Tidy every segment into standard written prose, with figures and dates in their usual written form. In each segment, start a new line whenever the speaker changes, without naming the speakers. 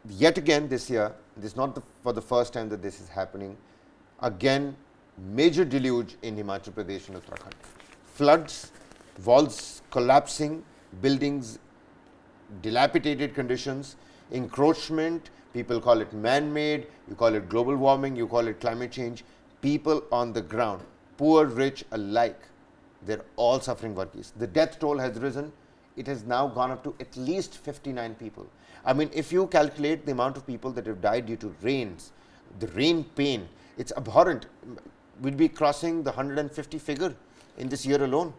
Yet again this year, this is not for the first time that this is happening. Again, major deluge in Himachal Pradesh and Uttarakhand. Floods, walls collapsing, buildings, dilapidated conditions, encroachment, people call it man-made, you call it global warming, you call it climate change. People on the ground, poor, rich alike, they're all suffering, Varghese. The death toll has risen. It has now gone up to at least 59 people. I mean, if you calculate the amount of people that have died due to rains, the rain pain, it's abhorrent. We'd be crossing the 150 figure in this year alone.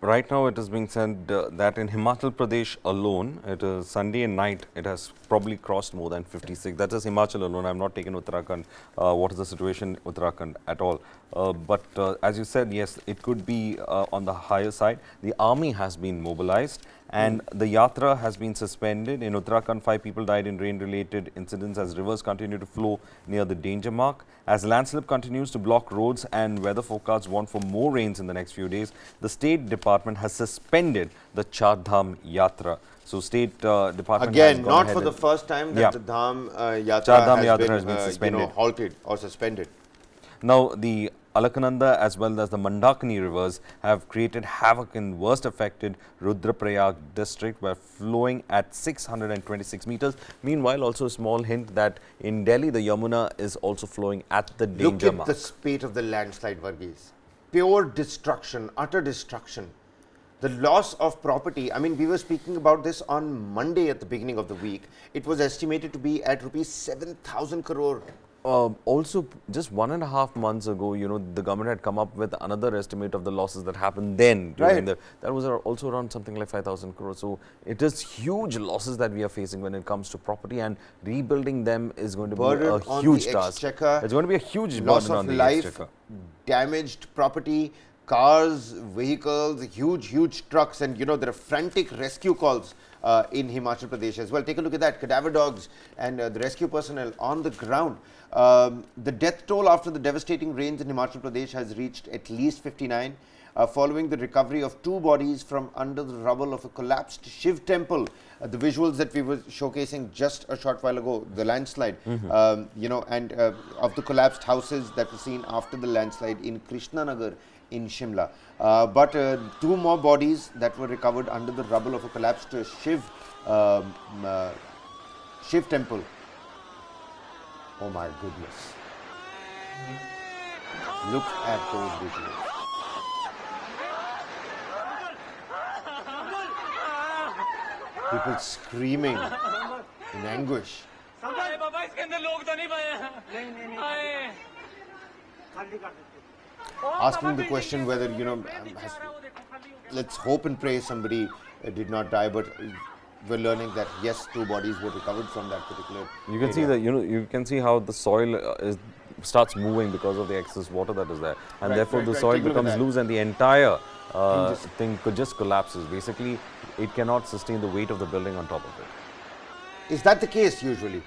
Right now, it is being said that in Himachal Pradesh alone, it is Sunday night, it has probably crossed more than 56. That is Himachal alone. I have not taken Uttarakhand. What is the situation in Uttarakhand at all? But as you said, yes, it could be on the higher side. The army has been mobilized and the yatra has been suspended. In Uttarakhand, 5 people died in rain-related incidents as rivers continue to flow near the danger mark. As landslip continues to block roads and weather forecasts warn for more rains in the next few days, the State Department has suspended the Char Dham Yatra. So State Department
again,
has gone
not for the first time that the Dham Yatra has been suspended. Halted or suspended.
Now, the Alaknanda as well as the Mandakini rivers have created havoc in worst affected Rudraprayag district by flowing at 626 meters. Meanwhile, also a small hint that in Delhi, the Yamuna is also flowing at the danger mark.
Look at the spate of the landslide, Varghese. Pure destruction, utter destruction. The loss of property, I mean, we were speaking about this on Monday at the beginning of the week. It was estimated to be at rupees 7,000 crore.
Also, just 1.5 months ago, you know, the government had come up with another estimate of the losses that happened then. During that was also around something like 5,000 crores. So it is huge losses that we are facing when it comes to property, and rebuilding them is going to be a huge task. It's going to be a huge
loss
burden
of
on the
life,
exchequer.
Damaged property, cars, vehicles, huge trucks, and you know there are frantic rescue calls in Himachal Pradesh as well. Take a look at that, cadaver dogs and the rescue personnel on the ground. The death toll after the devastating rains in Himachal Pradesh has reached at least 59 following the recovery of 2 bodies from under the rubble of a collapsed Shiv temple. The visuals that we were showcasing just a short while ago, the landslide, you know, and of the collapsed houses that were seen after the landslide in Krishnanagar in Shimla. But 2 more bodies that were recovered under the rubble of a collapsed Shiv temple. Oh my goodness. Look at those visuals. People screaming in anguish. Asking the question whether, you know, let's hope and pray somebody did not die, but we're learning that yes, 2 bodies were recovered from that particular
You can see that, you know, you can see how the soil starts moving because of the excess water that is there, and therefore the soil becomes loose and the entire thing could just collapses. Basically, it cannot sustain the weight of the building on top of it.
Is that the case usually?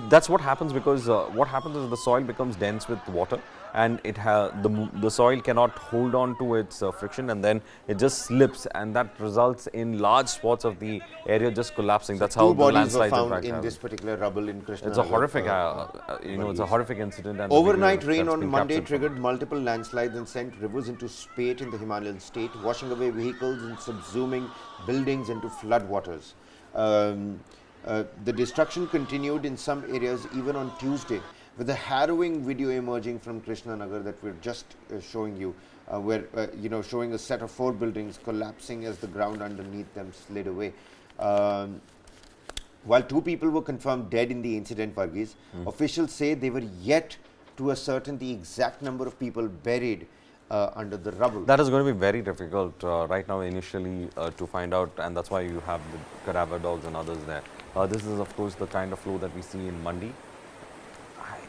That's what happens because what happens is the soil becomes dense with water, and the soil cannot hold on to its friction, and then it just slips, and that results in large spots of the area just collapsing. That's how the landslides
were found in this particular rubble in Krishna.
It's a horrific, you know, it's a horrific incident. And
overnight rain on Monday triggered multiple landslides and sent rivers into spate in the Himalayan state, washing away vehicles and subsuming buildings into floodwaters. The destruction continued in some areas even on Tuesday, with a harrowing video emerging from Krishnanagar that we're just showing you, where you know, showing a set of 4 buildings collapsing as the ground underneath them slid away. While 2 people were confirmed dead in the incident, Varghese, officials say they were yet to ascertain the exact number of people buried under the rubble.
That is going to be very difficult right now initially to find out, and that's why you have the cadaver dogs and others there. This is of course the kind of flow that we see in Mandi.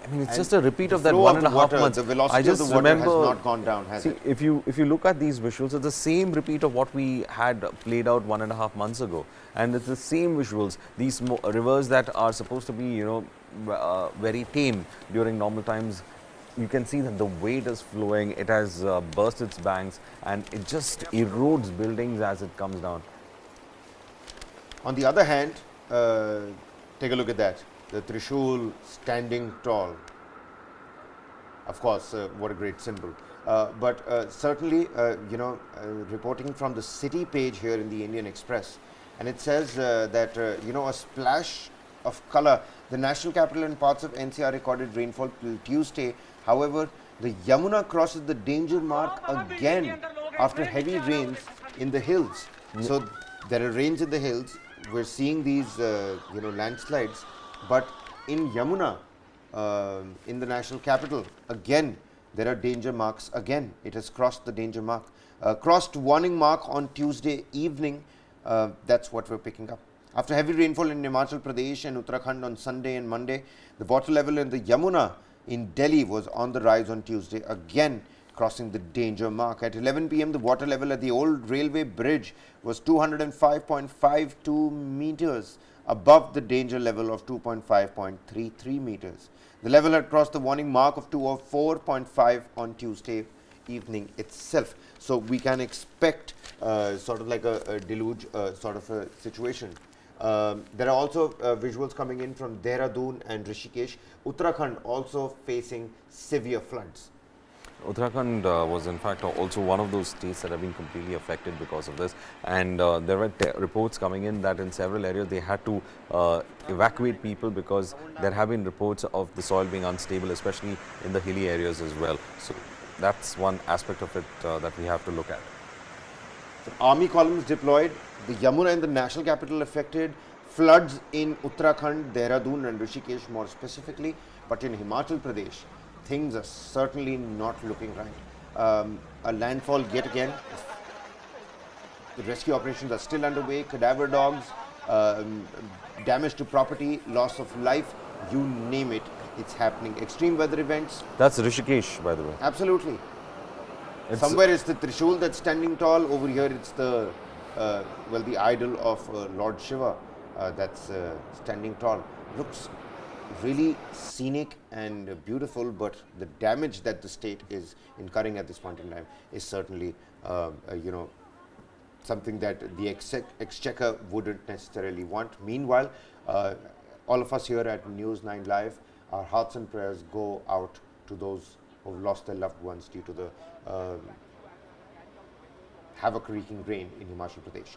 I mean, it's just a repeat of that 1.5 months.
The velocity of the water has not gone down, has it?
If you look at these visuals, it's the same repeat of what we had played out 1.5 months ago, and it's the same visuals. These rivers that are supposed to be, you know, very tame during normal times, you can see that the weight is flowing. It has burst its banks, and it just erodes buildings as it comes down.
On the other hand, Take a look at that. The Trishul standing tall. Of course, what a great symbol. But certainly, reporting from the city page here in the Indian Express, and it says that, a splash of color. The national capital and parts of NCR recorded rainfall till Tuesday. However, the Yamuna crosses the danger mark again after heavy rains in the hills. So there are rains in the hills. We're seeing these, landslides. But in Yamuna, in the national capital, again, there are danger marks. Again, it has crossed the danger mark. Crossed warning mark on Tuesday evening. That's what we're picking up. After heavy rainfall in Himachal Pradesh and Uttarakhand on Sunday and Monday, the water level in the Yamuna in Delhi was on the rise on Tuesday, again crossing the danger mark. At 11 p.m., the water level at the old railway bridge was 205.52 meters above the danger level of 2.5.33 meters. The level had crossed the warning mark of 204.5 on Tuesday evening itself. So we can expect sort of like a deluge sort of a situation. There are also visuals coming in from Dehradun and Rishikesh. Uttarakhand also facing severe floods.
Uttarakhand was in fact also one of those states that have been completely affected because of this, and there were reports coming in that in several areas they had to evacuate people because there have been reports of the soil being unstable, especially in the hilly areas as well. So that's one aspect of it that we have to look at.
So army columns deployed, the Yamuna in the national capital affected, floods in Uttarakhand, Dehradun and Rishikesh more specifically, but in Himachal Pradesh, things are certainly not looking right. A landfall yet again. The rescue operations are still underway. Cadaver dogs, damage to property, loss of life, you name it, it's happening. Extreme weather events.
That's Rishikesh, by the way.
Absolutely. Somewhere it's the Trishul that's standing tall. Over here it's the, the idol of Lord Shiva that's standing tall. Looks really scenic and beautiful, but the damage that the state is incurring at this point in time is certainly, something that the exchequer wouldn't necessarily want. Meanwhile, all of us here at News9 Live, our hearts and prayers go out to those who've lost their loved ones due to the havoc-wreaking rain in Himachal Pradesh.